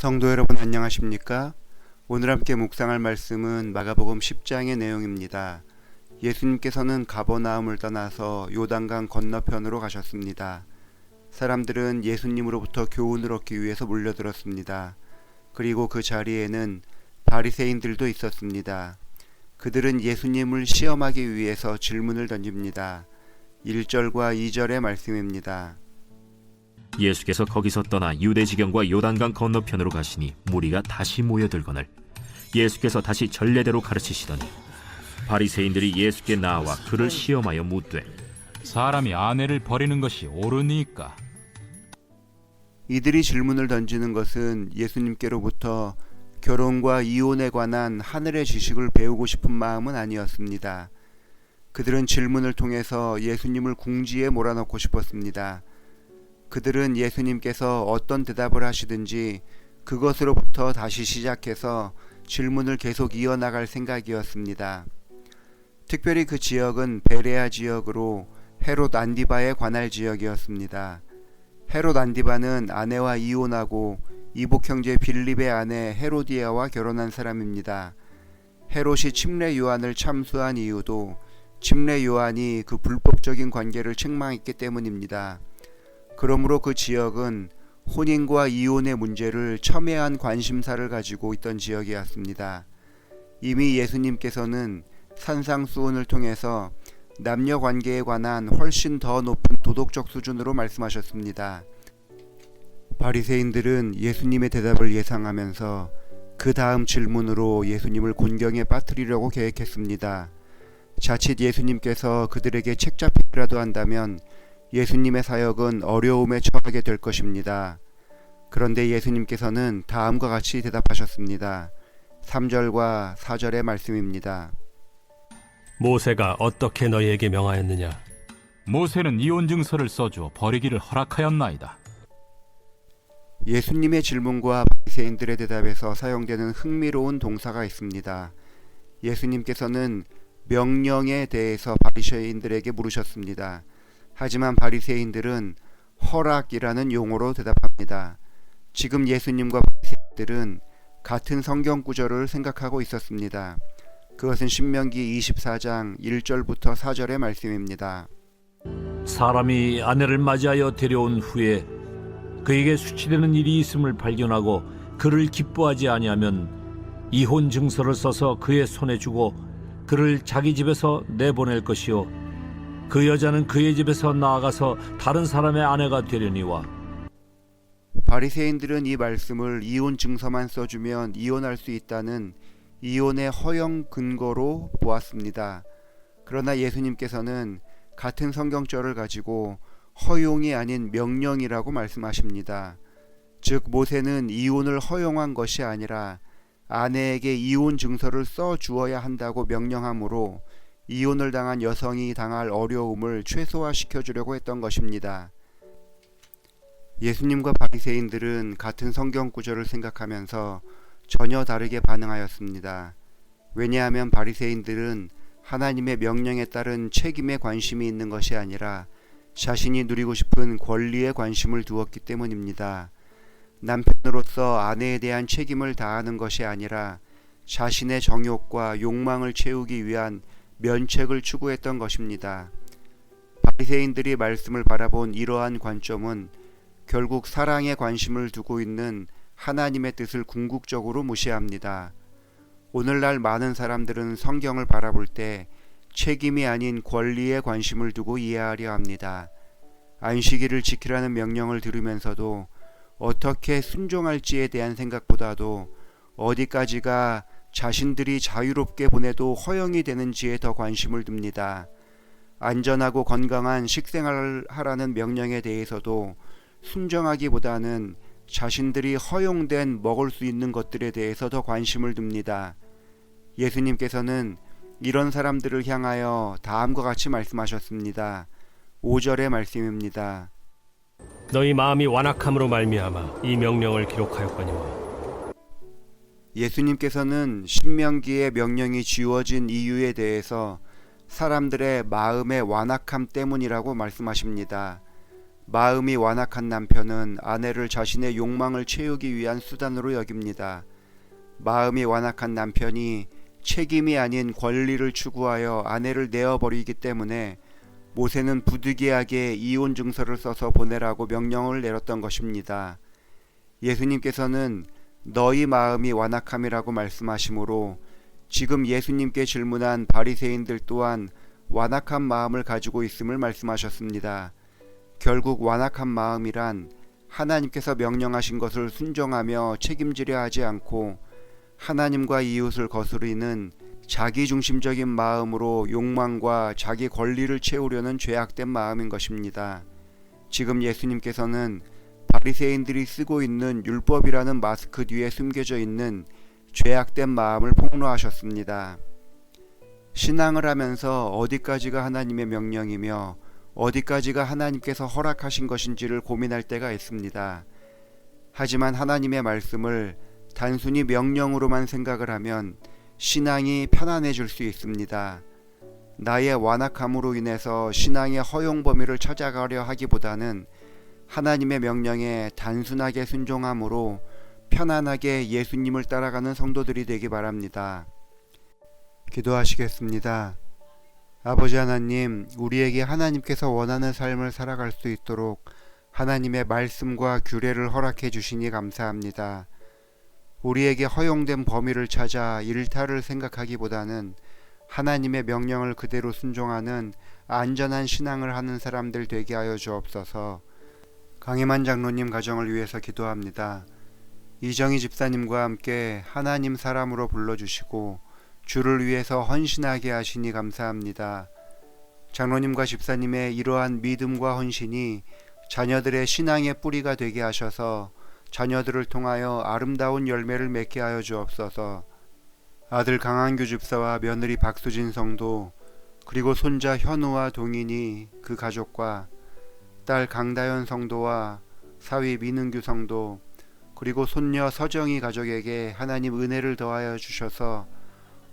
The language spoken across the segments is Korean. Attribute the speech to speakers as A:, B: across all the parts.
A: 성도 여러분 안녕하십니까? 오늘 함께 묵상할 말씀은 마가복음 10장의 내용입니다. 예수님께서는 가버나움을 떠나서 요단강 건너편으로 가셨습니다. 사람들은 예수님으로부터 교훈을 얻기 위해서 몰려들었습니다. 그리고 그 자리에는 바리새인들도 있었습니다. 그들은 예수님을 시험하기 위해서 질문을 던집니다. 1절과 2절의 말씀입니다.
B: 예수께서 거기서 떠나 유대 지경과 요단강 건너편으로 가시니 무리가 다시 모여들거늘 예수께서 다시 전례대로 가르치시더니 바리새인들이 예수께 나와 그를 시험하여 묻되
C: 사람이 아내를 버리는 것이 옳으니까?
A: 이들이 질문을 던지는 것은 예수님께로부터 결혼과 이혼에 관한 하늘의 지식을 배우고 싶은 마음은 아니었습니다. 그들은 질문을 통해서 예수님을 궁지에 몰아넣고 싶었습니다. 그들은 예수님께서 어떤 대답을 하시든지 그것으로부터 다시 시작해서 질문을 계속 이어나갈 생각이었습니다. 특별히 그 지역은 베레아 지역으로 헤롯 안디바의 관할 지역이었습니다. 헤롯 안디바는 아내와 이혼하고 이복 형제 빌립의 아내 헤로디아와 결혼한 사람입니다. 헤롯이 침례 요한을 참수한 이유도 침례 요한이 그 불법적인 관계를 책망했기 때문입니다. 그러므로 그 지역은 혼인과 이혼의 문제를 첨예한 관심사를 가지고 있던 지역이었습니다. 이미 예수님께서는 산상수훈을 통해서 남녀 관계에 관한 훨씬 더 높은 도덕적 수준으로 말씀하셨습니다. 바리새인들은 예수님의 대답을 예상하면서 그 다음 질문으로 예수님을 곤경에 빠뜨리려고 계획했습니다. 자칫 예수님께서 그들에게 책잡히라도 한다면 예수님의 사역은 어려움에 처하게 될 것입니다. 그런데 예수님께서는 다음과 같이 대답하셨습니다. 3절과 4절의 말씀입니다.
D: 모세가 어떻게 너희에게 명하였느냐?
C: 모세는 이혼 증서를 써주어 버리기를 허락하였나이다.
A: 예수님의 질문과 바리새인들의 대답에서 사용되는 흥미로운 동사가 있습니다. 예수님께서는 명령에 대해서 바리새인들에게 물으셨습니다. 하지만 바리새인들은 허락이라는 용어로 대답합니다. 지금 예수님과 바리새인들은 같은 성경 구절을 생각하고 있었습니다. 그것은 신명기 24장 1절부터 4절의 말씀입니다.
D: 사람이 아내를 맞이하여 데려온 후에 그에게 수치되는 일이 있음을 발견하고 그를 기뻐하지 아니하면 이혼 증서를 써서 그의 손에 주고 그를 자기 집에서 내보낼 것이요 그 여자는 그의 집에서 나아가서 다른 사람의 아내가 되려니와.
A: 바리새인들은 이 말씀을 이혼 증서만 써주면 이혼할 수 있다는 이혼의 허용 근거로 보았습니다. 그러나 예수님께서는 같은 성경절을 가지고 허용이 아닌 명령이라고 말씀하십니다. 즉 모세는 이혼을 허용한 것이 아니라 아내에게 이혼 증서를 써주어야 한다고 명령하므로 이혼을 당한 여성이 당할 어려움을 최소화시켜 주려고 했던 것입니다. 예수님과 바리새인들은 같은 성경 구절을 생각하면서 전혀 다르게 반응하였습니다. 왜냐하면 바리새인들은 하나님의 명령에 따른 책임에 관심이 있는 것이 아니라 자신이 누리고 싶은 권리에 관심을 두었기 때문입니다. 남편으로서 아내에 대한 책임을 다하는 것이 아니라 자신의 정욕과 욕망을 채우기 위한 면책을 추구했던 것입니다. 바리새인들이 말씀을 바라본 이러한 관점은 결국 사랑에 관심을 두고 있는 하나님의 뜻을 궁극적으로 무시합니다. 오늘날 많은 사람들은 성경을 바라볼 때 책임이 아닌 권리에 관심을 두고 이해하려 합니다. 안식일을 지키라는 명령을 들으면서도 어떻게 순종할지에 대한 생각보다도 어디까지가 자신들이 자유롭게 보내도 허용이 되는지에 더 관심을 둡니다. 안전하고 건강한 식생활을 하라는 명령에 대해서도 순정하기보다는 자신들이 허용된 먹을 수 있는 것들에 대해서 더 관심을 둡니다. 예수님께서는 이런 사람들을 향하여 다음과 같이 말씀하셨습니다. 5절의 말씀입니다.
D: 너희 마음이 완악함으로 말미암아 이 명령을 기록하였거니와.
A: 예수님께서는 신명기의 명령이 지워진 이유에 대해서 사람들의 마음의 완악함 때문이라고 말씀하십니다. 마음이 완악한 남편은 아내를 자신의 욕망을 채우기 위한 수단으로 여깁니다. 마음이 완악한 남편이 책임이 아닌 권리를 추구하여 아내를 내어버리기 때문에 모세는 부득이하게 이혼 증서를 써서 보내라고 명령을 내렸던 것입니다. 예수님께서는 너희 마음이 완악함이라고 말씀하시므로 지금 예수님께 질문한 바리새인들 또한 완악한 마음을 가지고 있음을 말씀하셨습니다. 결국 완악한 마음이란 하나님께서 명령하신 것을 순종하며 책임지려 하지 않고 하나님과 이웃을 거스르는 자기중심적인 마음으로 욕망과 자기 권리를 채우려는 죄악된 마음인 것입니다. 지금 예수님께서는 바리새인들이 쓰고 있는 율법이라는 마스크 뒤에 숨겨져 있는 죄악된 마음을 폭로하셨습니다. 신앙을 하면서 어디까지가 하나님의 명령이며 어디까지가 하나님께서 허락하신 것인지를 고민할 때가 있습니다. 하지만 하나님의 말씀을 단순히 명령으로만 생각을 하면 신앙이 편안해질 수 있습니다. 나의 완악함으로 인해서 신앙의 허용 범위를 찾아가려 하기보다는 하나님의 명령에 단순하게 순종함으로 편안하게 예수님을 따라가는 성도들이 되기 바랍니다. 기도하시겠습니다. 아버지 하나님, 우리에게 하나님께서 원하는 삶을 살아갈 수 있도록 하나님의 말씀과 규례를 허락해 주시니 감사합니다. 우리에게 허용된 범위를 찾아 일탈을 생각하기보다는 하나님의 명령을 그대로 순종하는 안전한 신앙을 하는 사람들 되게 하여 주옵소서. 강희만 장로님 가정을 위해서 기도합니다. 이정희 집사님과 함께 하나님 사람으로 불러주시고 주를 위해서 헌신하게 하시니 감사합니다. 장로님과 집사님의 이러한 믿음과 헌신이 자녀들의 신앙의 뿌리가 되게 하셔서 자녀들을 통하여 아름다운 열매를 맺게 하여 주옵소서. 아들 강한규 집사와 며느리 박수진 성도, 그리고 손자 현우와 동인이 그 가족과 딸 강다연 성도와 사위 민은규 성도, 그리고 손녀 서정희 가족에게 하나님 은혜를 더하여 주셔서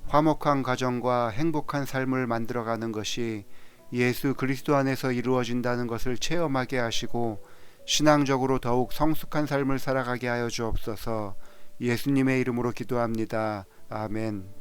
A: 화목한 가정과 행복한 삶을 만들어가는 것이 예수 그리스도 안에서 이루어진다는 것을 체험하게 하시고 신앙적으로 더욱 성숙한 삶을 살아가게 하여 주옵소서. 예수님의 이름으로 기도합니다. 아멘.